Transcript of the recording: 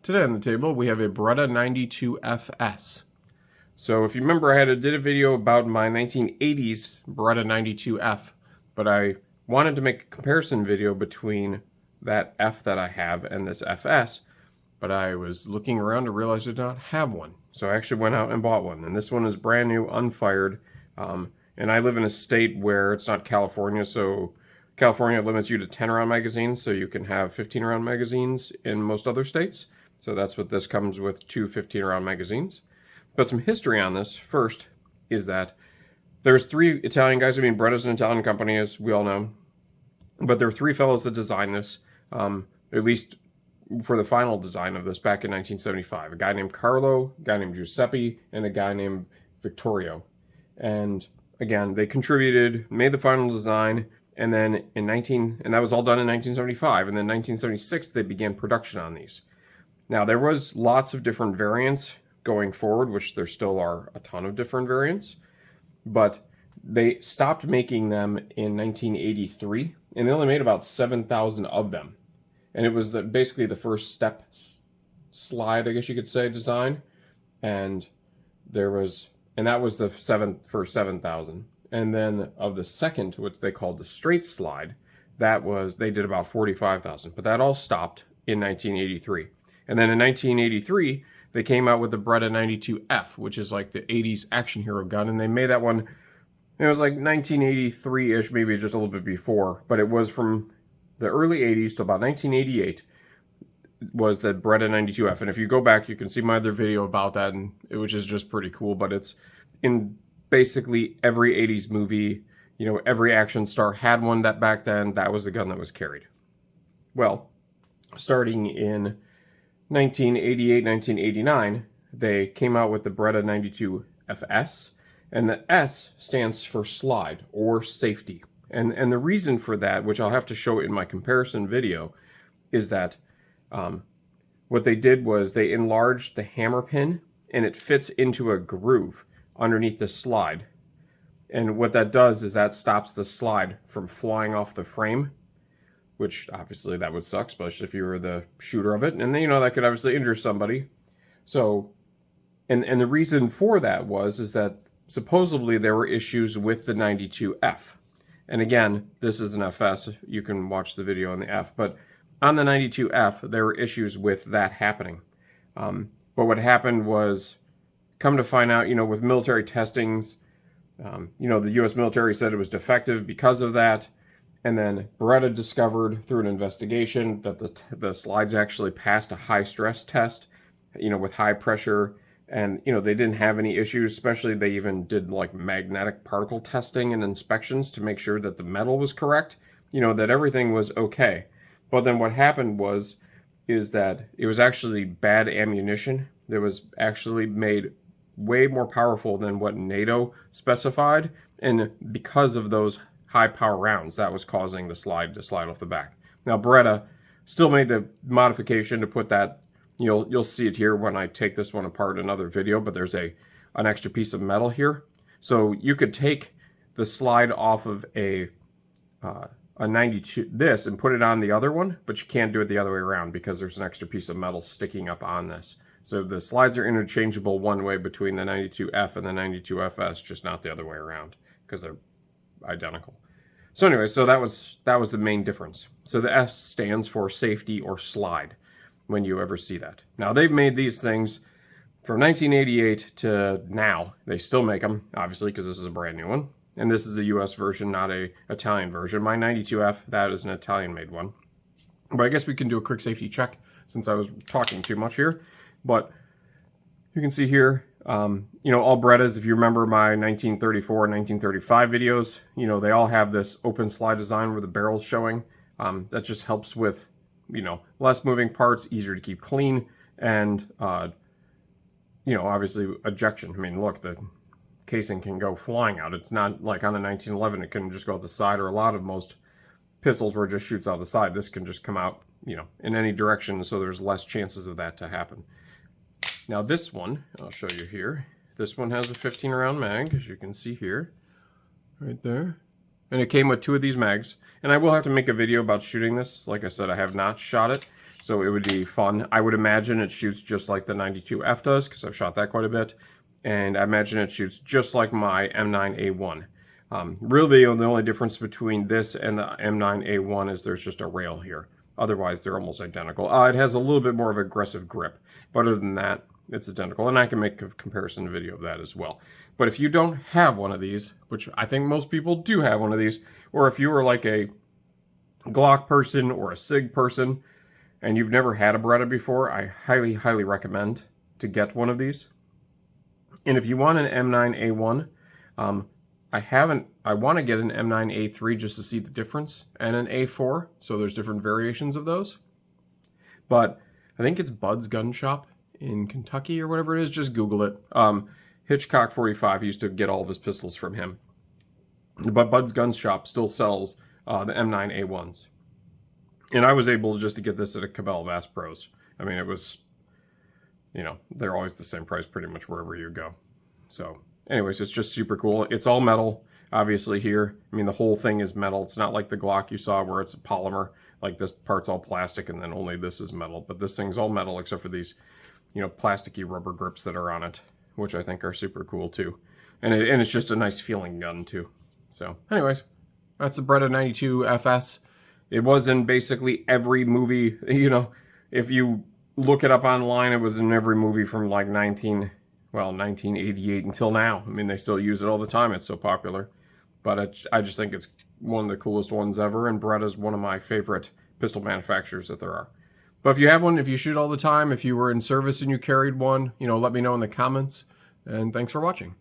Today on the table we have a Beretta 92 FS. So if you remember, I did a video about my 1980s Beretta 92F, but I wanted to make a comparison video between that F that I have and this FS, but I was looking around to realize I did not have one. So I actually went out and bought one, and this one is brand new, unfired, and I live in a state where it's not California, so California limits you to 10 round magazines, so you can have 15 round magazines in most other states. So that's what this comes with, two 15 round magazines. But some history on this first is that there's three Italian guys. I mean, Beretta's an Italian company, as we all know. But there were three fellows that designed this, at least for the final design of this back in 1975. A guy named Carlo, a guy named Giuseppe, and a guy named Vittorio. And again, they contributed, made the final design, and then and that was all done in 1975. And then 1976, they began production on these. Now, there was lots of different variants going forward, which there still are a ton of different variants, but they stopped making them in 1983, and they only made about 7,000 of them. And it was basically the first step slide, I guess you could say, design. And that was the first 7,000. And then of the second, which they called the straight slide, they did about 45,000, but that all stopped in 1983. And then in 1983, they came out with the Beretta 92F, which is like the 80s action hero gun. And they made that one, it was like 1983-ish, maybe just a little bit before. But it was from the early 80s to about 1988 was the Beretta 92F. And if you go back, you can see my other video about that, which is just pretty cool. But it's in basically every 80s movie, every action star had one that back then. That was the gun that was carried. Well, starting in 1988, 1989, they came out with the Beretta 92 FS, and the S stands for slide or safety. And the reason for that, which I'll have to show in my comparison video, is that what they did was they enlarged the hammer pin, and it fits into a groove underneath the slide. And what that does is that stops the slide from flying off the frame, which obviously that would suck, especially if you were the shooter of it. And then, that could obviously injure somebody. So, and the reason for that is that supposedly there were issues with the 92F. And again, this is an FS. You can watch the video on the F. But on the 92F, there were issues with that happening. But what happened was, come to find out, with military testings, the U.S. military said it was defective because of that. And then Beretta discovered through an investigation that the slides actually passed a high stress test, with high pressure. And, they didn't have any issues, especially they even did like magnetic particle testing and inspections to make sure that the metal was correct, that everything was okay. But then what happened is that it was actually bad ammunition that was actually made way more powerful than what NATO specified. And because of those high power rounds, that was causing the slide to slide off the back. Now, Beretta still made the modification to put that, you'll see it here when I take this one apart in another video, but there's an extra piece of metal here. So you could take the slide off of a 92, this, and put it on the other one, but you can't do it the other way around because there's an extra piece of metal sticking up on this. So the slides are interchangeable one way between the 92F and the 92FS, just not the other way around because they're identical. So anyway, so that was the main difference. So the S stands for safety or slide when you ever see that. Now, they've made these things from 1988 to now. They still make them, obviously, because this is a brand new one. And this is a US version, not a Italian version. My 92F, that is an Italian-made one. But I guess we can do a quick safety check since I was talking too much here. But you can see here, all Berettas, if you remember my 1934 and 1935 videos, they all have this open slide design where the barrel's showing. That just helps with, less moving parts, easier to keep clean, and, obviously ejection. I mean, look, the casing can go flying out. It's not like on a 1911, it can just go out the side, or a lot of most pistols where it just shoots out the side. This can just come out, in any direction, so there's less chances of that to happen. Now this one, I'll show you here. This one has a 15 round mag, as you can see here, right there. And it came with two of these mags. And I will have to make a video about shooting this. Like I said, I have not shot it. So it would be fun. I would imagine it shoots just like the 92F does, because I've shot that quite a bit. And I imagine it shoots just like my M9A1. Really, the only difference between this and the M9A1 is there's just a rail here. Otherwise, they're almost identical. It has a little bit more of an aggressive grip. But other than that, it's identical. And I can make a comparison video of that as well. But if you don't have one of these, which I think most people do have one of these, or if you were like a Glock person or a SIG person, and you've never had a Beretta before, I highly, highly recommend to get one of these. And if you want an M9A1, I want to get an M9A3 just to see the difference, and an A4, so there's different variations of those. But I think it's Bud's Gun Shop in Kentucky or whatever it is, just Google it. Hitchcock 45 used to get all of his pistols from him. But Bud's Gun Shop still sells the M9A1s. And I was able just to get this at a Cabell Bass Pros. I mean, it was, you know, they're always the same price pretty much wherever you go. So, anyways, it's just super cool. It's all metal, obviously, here. I mean, the whole thing is metal. It's not like the Glock you saw where it's a polymer. Like, this part's all plastic and then only this is metal. But this thing's all metal except for these, you know, plasticky rubber grips that are on it, which I think are super cool, too. And it's just a nice feeling gun, too. So, anyways, that's the Beretta 92 FS. It was in basically every movie, you know, if you look it up online, it was in every movie from like 1988 until now. I mean, they still use it all the time. It's so popular. But I just think it's one of the coolest ones ever, and Beretta's one of my favorite pistol manufacturers that there are. But if you have one, if you shoot all the time, if you were in service and you carried one, you know, let me know in the comments. And thanks for watching.